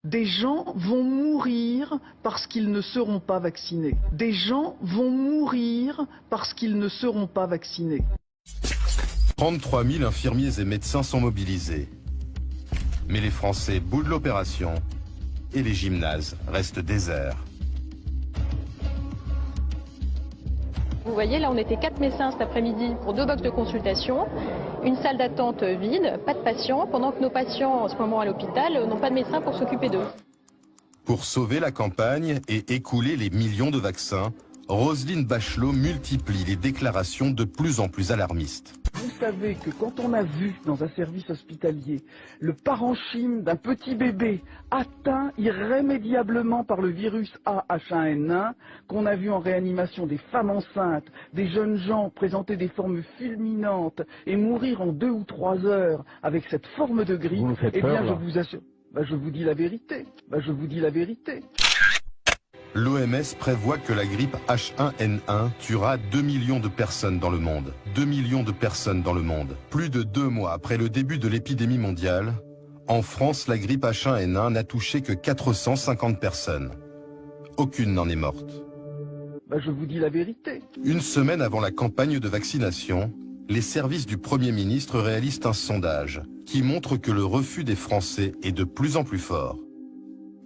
Des gens vont mourir parce qu'ils ne seront pas vaccinés. Des gens vont mourir parce qu'ils ne seront pas vaccinés. 33 000 infirmiers et médecins sont mobilisés. Mais les Français boudent l'opération et les gymnases restent déserts. Vous voyez, là on était 4 médecins cet après-midi pour 2 box de consultation, une salle d'attente vide, pas de patients, pendant que nos patients en ce moment à l'hôpital n'ont pas de médecin pour s'occuper d'eux. Pour sauver la campagne et écouler les millions de vaccins, Roselyne Bachelot multiplie les déclarations de plus en plus alarmistes. Vous savez que quand on a vu dans un service hospitalier le parenchyme d'un petit bébé atteint irrémédiablement par le virus A H1N1, qu'on a vu en réanimation des femmes enceintes, des jeunes gens présenter des formes fulminantes et mourir en 2 ou 3 heures avec cette forme de grippe, eh bien je vous assure, je vous dis la vérité, je vous dis la vérité. L'OMS prévoit que la grippe H1N1 tuera 2 millions de personnes dans le monde. 2 millions de personnes dans le monde. Plus de 2 mois après le début de l'épidémie mondiale, en France, la grippe H1N1 n'a touché que 450 personnes. Aucune n'en est morte. Je vous dis la vérité. Une semaine avant la campagne de vaccination, les services du Premier ministre réalisent un sondage qui montre que le refus des Français est de plus en plus fort.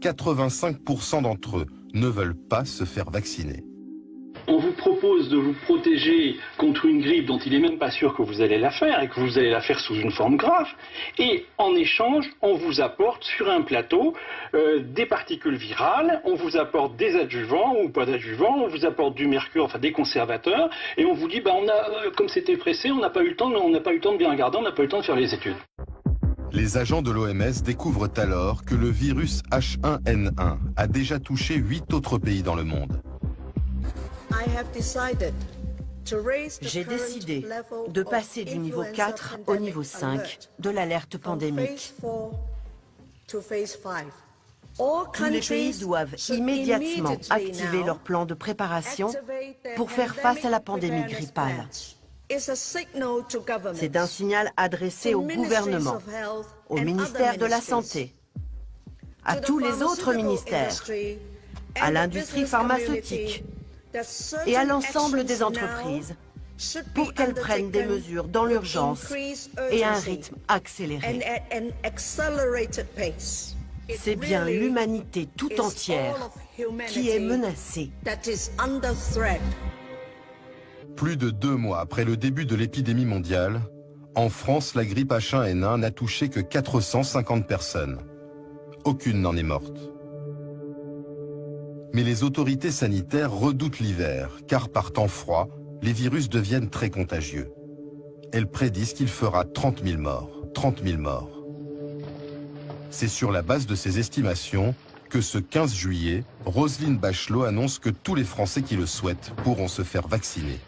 85% d'entre eux ne veulent pas se faire vacciner. On vous propose de vous protéger contre une grippe dont il n'est même pas sûr que vous allez la faire et que vous allez la faire sous une forme grave. Et en échange, on vous apporte sur un plateau des particules virales, on vous apporte des adjuvants ou pas d'adjuvants, on vous apporte du mercure, enfin des conservateurs, et on vous dit, comme c'était pressé, on n'a pas eu le temps de bien regarder, on n'a pas eu le temps de faire les études. Les agents de l'OMS découvrent alors que le virus H1N1 a déjà touché 8 autres pays dans le monde. J'ai décidé de passer du niveau 4 au niveau 5 de l'alerte pandémique. Tous les pays doivent immédiatement activer leur plan de préparation pour faire face à la pandémie grippale. C'est un signal adressé au gouvernement, au ministère de la Santé, à tous les autres ministères, à l'industrie pharmaceutique et à l'ensemble des entreprises pour qu'elles prennent des mesures dans l'urgence et à un rythme accéléré. C'est bien l'humanité tout entière qui est menacée. Plus de 2 mois après le début de l'épidémie mondiale, en France, la grippe H1N1 n'a touché que 450 personnes. Aucune n'en est morte. Mais les autorités sanitaires redoutent l'hiver, car par temps froid, les virus deviennent très contagieux. Elles prédisent qu'il fera 30 000 morts. 30 000 morts. C'est sur la base de ces estimations que ce 15 juillet, Roselyne Bachelot annonce que tous les Français qui le souhaitent pourront se faire vacciner.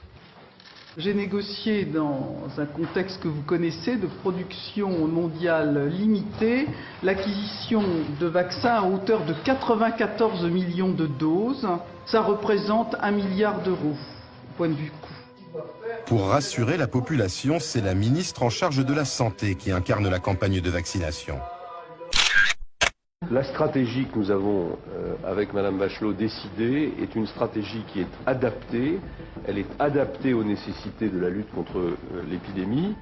J'ai négocié dans un contexte que vous connaissez de production mondiale limitée l'acquisition de vaccins à hauteur de 94 millions de doses. Ça représente 1 milliard d'euros au point de vue coût. Pour rassurer la population, c'est la ministre en charge de la Santé qui incarne la campagne de vaccination. La stratégie que nous avons, avec Mme Bachelot, décidée est une stratégie qui est adaptée. Elle est adaptée aux nécessités de la lutte contre l'épidémie.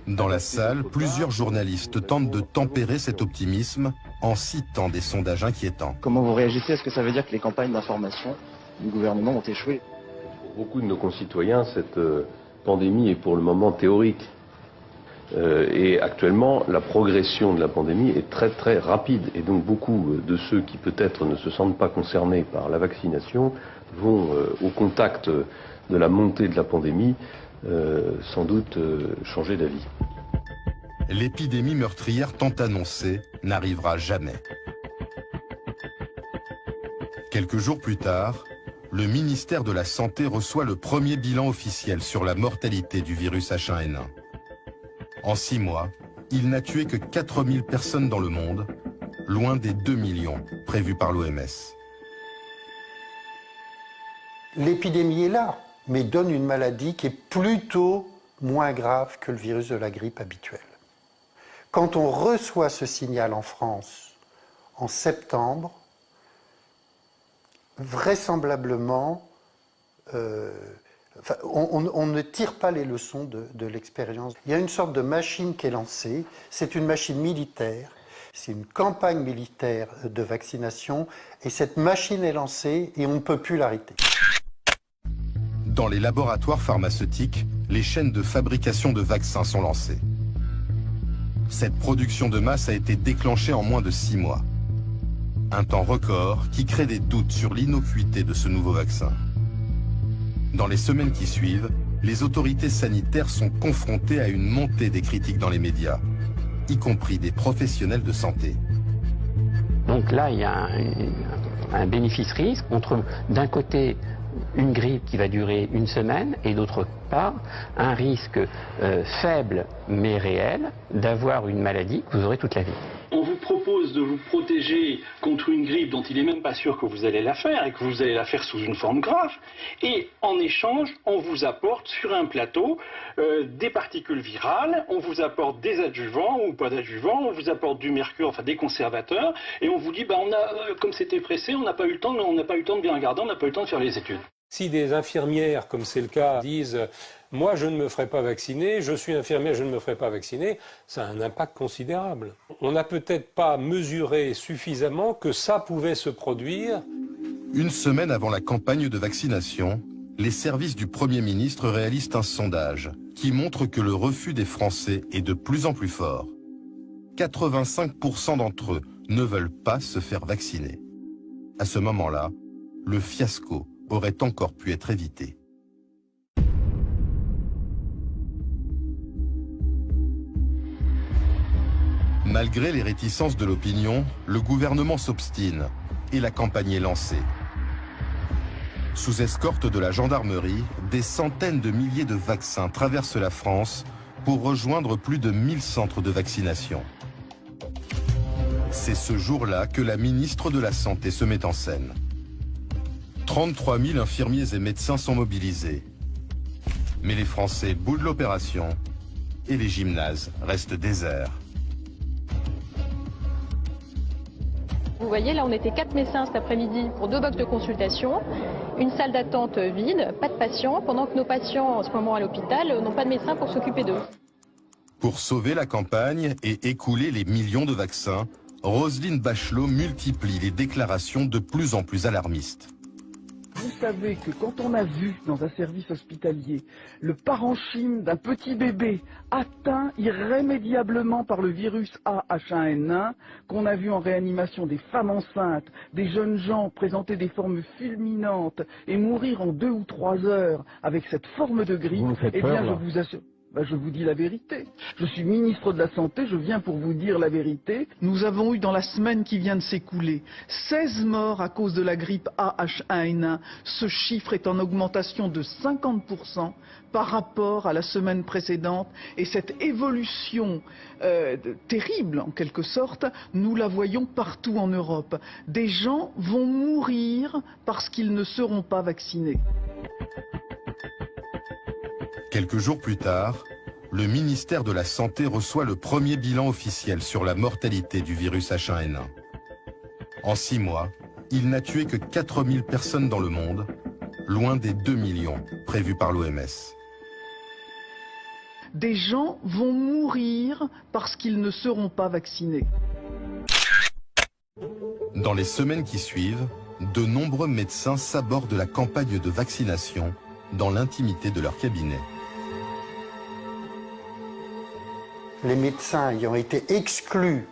Dans la salle, plusieurs journalistes tentent de tempérer cet optimisme en citant des sondages inquiétants. Comment vous réagissez? Est-ce que ça veut dire que les campagnes d'information du gouvernement ont échoué? Pour beaucoup de nos concitoyens, cette pandémie est pour le moment théorique. Et actuellement, la progression de la pandémie est très très rapide. Et donc beaucoup de ceux qui peut-être ne se sentent pas concernés par la vaccination vont au contact de la montée de la pandémie sans doute changer d'avis. L'épidémie meurtrière tant annoncée n'arrivera jamais. Quelques jours plus tard, le ministère de la Santé reçoit le premier bilan officiel sur la mortalité du virus H1N1. En 6 mois, il n'a tué que 4000 personnes dans le monde, loin des 2 millions prévus par l'OMS. L'épidémie est là, mais donne une maladie qui est plutôt moins grave que le virus de la grippe habituel. Quand on reçoit ce signal en France, en septembre, vraisemblablement, on ne tire pas les leçons de l'expérience. Il y a une sorte de machine qui est lancée, c'est une machine militaire, c'est une campagne militaire de vaccination, et cette machine est lancée et on ne peut plus l'arrêter. Dans les laboratoires pharmaceutiques, les chaînes de fabrication de vaccins sont lancées. Cette production de masse a été déclenchée en moins de 6 mois. Un temps record qui crée des doutes sur l'innocuité de ce nouveau vaccin. Dans les semaines qui suivent, les autorités sanitaires sont confrontées à une montée des critiques dans les médias, y compris des professionnels de santé. Donc là, il y a un bénéfice-risque entre, d'un côté, une grippe qui va durer une semaine et d'autre part, un risque faible mais réel d'avoir une maladie que vous aurez toute la vie. On vous propose de vous protéger contre une grippe dont il n'est même pas sûr que vous allez la faire et que vous allez la faire sous une forme grave. Et en échange, on vous apporte sur un plateau des particules virales, on vous apporte des adjuvants ou pas d'adjuvants, on vous apporte du mercure, enfin des conservateurs, et on vous dit, comme c'était pressé, on n'a pas eu le temps de bien regarder, on n'a pas eu le temps de faire les études. Si des infirmières, comme c'est le cas, disent « moi je ne me ferai pas vacciner, je suis infirmière, je ne me ferai pas vacciner », ça a un impact considérable. On n'a peut-être pas mesuré suffisamment que ça pouvait se produire. Une semaine avant la campagne de vaccination, les services du Premier ministre réalisent un sondage qui montre que le refus des Français est de plus en plus fort. 85% d'entre eux ne veulent pas se faire vacciner. À ce moment-là, le fiasco aurait encore pu être évité. Malgré les réticences de l'opinion, le gouvernement s'obstine et la campagne est lancée. Sous escorte de la gendarmerie, des centaines de milliers de vaccins traversent la France pour rejoindre plus de 1000 centres de vaccination. C'est ce jour-là que la ministre de la Santé se met en scène. 33 000 infirmiers et médecins sont mobilisés. Mais les Français boudent l'opération et les gymnases restent déserts. Vous voyez, là on était 4 médecins cet après-midi pour 2 box de consultation, une salle d'attente vide, pas de patients, pendant que nos patients en ce moment à l'hôpital n'ont pas de médecin pour s'occuper d'eux. Pour sauver la campagne et écouler les millions de vaccins, Roselyne Bachelot multiplie les déclarations de plus en plus alarmistes. Vous savez que quand on a vu dans un service hospitalier le parenchyme d'un petit bébé atteint irrémédiablement par le virus A H1N1, qu'on a vu en réanimation des femmes enceintes, des jeunes gens présenter des formes fulminantes et mourir en 2 ou 3 heures avec cette forme de grippe, eh bien je vous assure... je vous dis la vérité. Je suis ministre de la Santé, je viens pour vous dire la vérité. Nous avons eu dans la semaine qui vient de s'écouler 16 morts à cause de la grippe A H1N1. Ce chiffre est en augmentation de 50% par rapport à la semaine précédente. Et cette évolution terrible, en quelque sorte, nous la voyons partout en Europe. Des gens vont mourir parce qu'ils ne seront pas vaccinés. Quelques jours plus tard, le ministère de la Santé reçoit le premier bilan officiel sur la mortalité du virus H1N1. En 6 mois, il n'a tué que 4000 personnes dans le monde, loin des 2 millions prévus par l'OMS. Des gens vont mourir parce qu'ils ne seront pas vaccinés. Dans les semaines qui suivent, de nombreux médecins s'abordent la campagne de vaccination dans l'intimité de leur cabinet. Les médecins ayant été exclus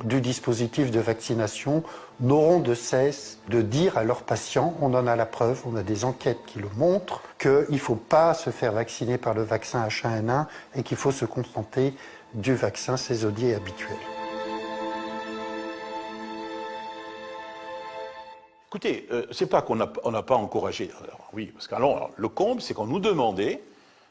du dispositif de vaccination n'auront de cesse de dire à leurs patients, on en a la preuve, on a des enquêtes qui le montrent, qu'il ne faut pas se faire vacciner par le vaccin H1N1 et qu'il faut se contenter du vaccin saisonnier habituel. Écoutez, c'est pas qu'on n'a pas encouragé. Alors, oui, parce que le comble, c'est qu'on nous demandait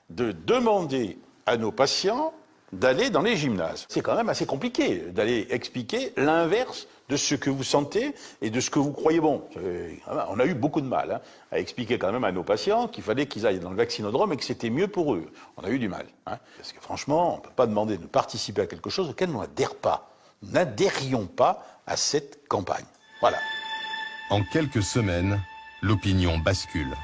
de demander à nos patients d'aller dans les gymnases. C'est quand même assez compliqué d'aller expliquer l'inverse de ce que vous sentez et de ce que vous croyez bon. On a eu beaucoup de mal à expliquer quand même à nos patients qu'il fallait qu'ils aillent dans le vaccinodrome et que c'était mieux pour eux. On a eu du mal. Parce que franchement, on ne peut pas demander de participer à quelque chose auquel on n'adhère pas. n'adhérions pas à cette campagne. Voilà. En quelques semaines, l'opinion bascule.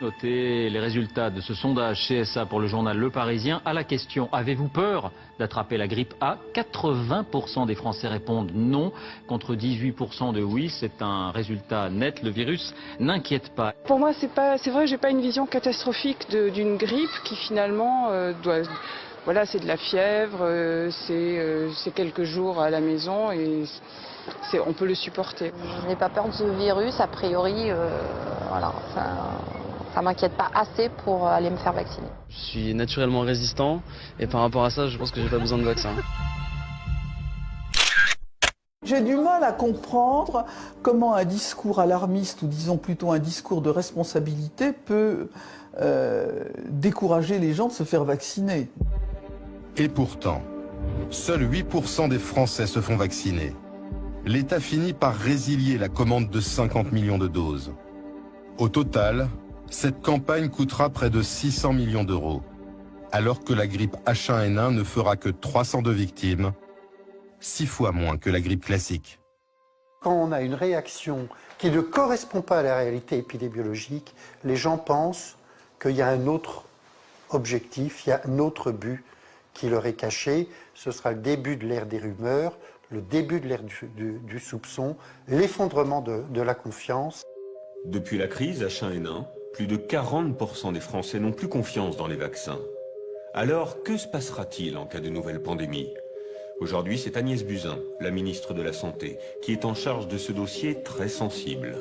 Notez les résultats de ce sondage CSA pour le journal Le Parisien. À la question « Avez-vous peur d'attraper la grippe A ?», 80% des Français répondent non, contre 18% de oui. C'est un résultat net. Le virus n'inquiète pas. Pour moi, c'est vrai, j'ai pas une vision catastrophique d'une grippe qui finalement voilà, c'est de la fièvre, c'est quelques jours à la maison et on peut le supporter. Je n'ai pas peur de ce virus, a priori, voilà, ça m'inquiète pas assez pour aller me faire vacciner. Je suis naturellement résistant et par rapport à ça, je pense que j'ai pas besoin de vaccin. J'ai du mal à comprendre comment un discours alarmiste, ou disons plutôt un discours de responsabilité, peut décourager les gens de se faire vacciner. Et pourtant, seuls 8% des Français se font vacciner. L'État finit par résilier la commande de 50 millions de doses. Au total, cette campagne coûtera près de 600 millions d'euros, alors que la grippe H1N1 ne fera que 302 victimes, 6 fois moins que la grippe classique. Quand on a une réaction qui ne correspond pas à la réalité épidémiologique, les gens pensent qu'il y a un autre objectif, il y a un autre but qui leur est caché. Ce sera le début de l'ère des rumeurs, le début de l'ère du soupçon, l'effondrement de la confiance. Depuis la crise H1N1, plus de 40% des Français n'ont plus confiance dans les vaccins. Alors, que se passera-t-il en cas de nouvelle pandémie ? Aujourd'hui, c'est Agnès Buzyn, la ministre de la Santé, qui est en charge de ce dossier très sensible.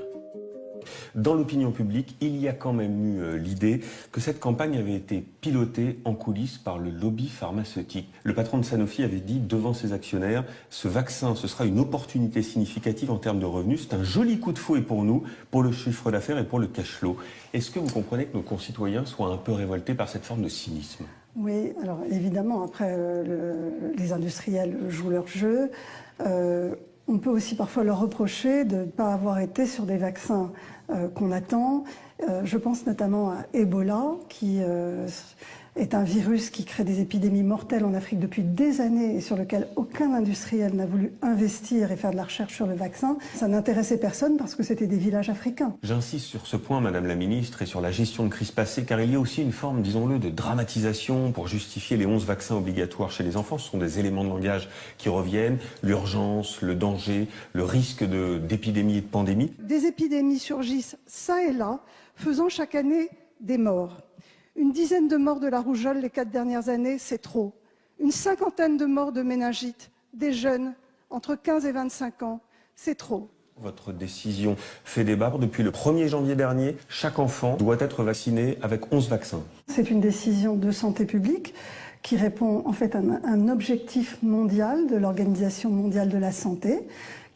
Dans l'opinion publique, il y a quand même eu l'idée que cette campagne avait été pilotée en coulisses par le lobby pharmaceutique. Le patron de Sanofi avait dit devant ses actionnaires, ce vaccin, ce sera une opportunité significative en termes de revenus. C'est un joli coup de fouet pour nous, pour le chiffre d'affaires et pour le cash flow. Est-ce que vous comprenez que nos concitoyens soient un peu révoltés par cette forme de cynisme ? Oui, alors évidemment, après, les industriels jouent leur jeu. On peut aussi parfois leur reprocher de ne pas avoir été sur des vaccins qu'on attend. Je pense notamment à Ebola, qui est un virus qui crée des épidémies mortelles en Afrique depuis des années et sur lequel aucun industriel n'a voulu investir et faire de la recherche sur le vaccin. Ça n'intéressait personne parce que c'était des villages africains. J'insiste sur ce point, Madame la Ministre, et sur la gestion de crise passée, car il y a aussi une forme, disons-le, de dramatisation pour justifier les 11 vaccins obligatoires chez les enfants. Ce sont des éléments de langage qui reviennent, l'urgence, le danger, le risque d'épidémie et de pandémie. Des épidémies surgissent ça et là, faisant chaque année des morts. Une dizaine de morts de la rougeole les 4 dernières années, c'est trop. Une cinquantaine de morts de méningite, des jeunes entre 15 et 25 ans, c'est trop. Votre décision fait débat. Depuis le 1er janvier dernier, chaque enfant doit être vacciné avec 11 vaccins. C'est une décision de santé publique qui répond en fait à un objectif mondial de l'Organisation mondiale de la santé,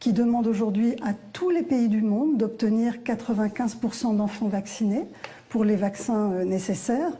qui demande aujourd'hui à tous les pays du monde d'obtenir 95% d'enfants vaccinés pour les vaccins nécessaires,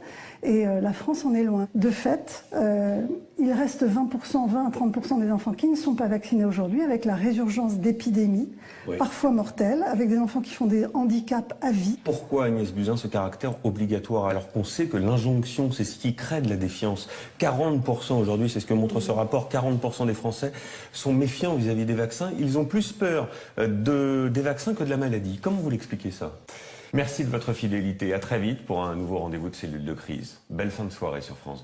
et la France en est loin. De fait, il reste 20 à 30% des enfants qui ne sont pas vaccinés aujourd'hui, avec la résurgence d'épidémies, parfois mortelles, avec des enfants qui font des handicaps à vie. Pourquoi, Agnès Buzyn, ce caractère obligatoire, alors qu'on sait que l'injonction, c'est ce qui crée de la défiance? 40% aujourd'hui, c'est ce que montre ce rapport, 40% des Français sont méfiants vis-à-vis des vaccins. Ils ont plus peur des vaccins que de la maladie. Comment vous l'expliquez ça? Merci de votre fidélité. À très vite pour un nouveau rendez-vous de Cellule de crise. Belle fin de soirée sur France 2.